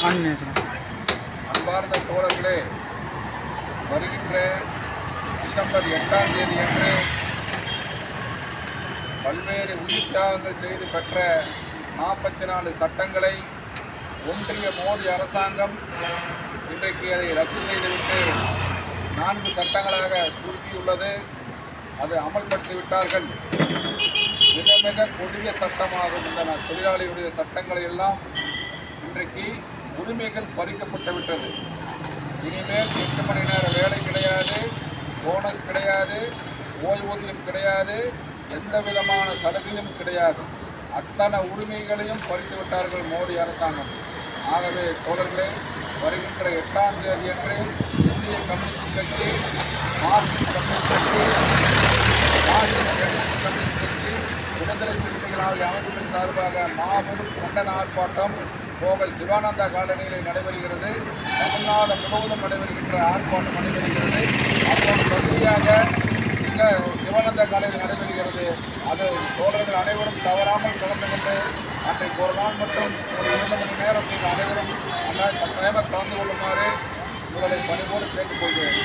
அன்பார்ந்த தோழர்களே, வருகின்ற டிசம்பர் 8ஆம் தேதி அன்று பல்வேறு உயிர் தியாகங்கள் செய்து பெற்ற 44 சட்டங்களை ஒன்றிய மோடி அரசாங்கம் இன்றைக்கு அதை ரத்து செய்துவிட்டு 4 சட்டங்களாக சுருக்கியுள்ளது. அது அமல்படுத்திவிட்டார்கள். மிக மிக கொடிய சட்டமாகும். இந்த தொழிலாளிகளுடைய சட்டங்களை எல்லாம் இன்றைக்கு உரிமைகள் பறிக்கப்பட்டு விட்டது. இனிமேல் 8 மணி நேர வேலை கிடையாது, போனஸ் கிடையாது, ஓய்வூதியம் கிடையாது, எந்த விதமான சலுகையும் கிடையாது. அத்தனை உரிமைகளையும் பறித்து விட்டார்கள் மோடி அரசாங்கம். ஆகவே தோழர்களே, வருகின்ற 8ஆம் தேதி அன்று இந்திய கம்யூனிஸ்ட் கட்சி, மார்க்சிஸ்ட் கம்யூனிஸ்ட் கட்சி, விடுதலை சிறுத்தைகள் ஆகிய அமைப்புகள் சார்பாக மாபெரும் கண்டன ஆர்ப்பாட்டம் கோவை சிவானந்தா காலனியில் நடைபெறுகிறது. தமிழ்நாடு முழுவதும் நடைபெறுகின்ற ஆர்ப்பாட்டம் நடைபெறுகிறது. அப்போது பகுதியாக இங்கே சிவானந்தா காலையில் நடைபெறுகிறது. அது தோழர்கள் அனைவரும் தவறாமல் கலந்து கொண்டு அன்றைக்கு ஒரு நாள் மட்டும் ஒரு 2 மணி நேரம் நீங்கள் அனைவரும் கட்டாயமாக கலந்து கொள்ளுமாறு உங்களை பணிவோடு கேட்டுக்கொள்கிறேன்.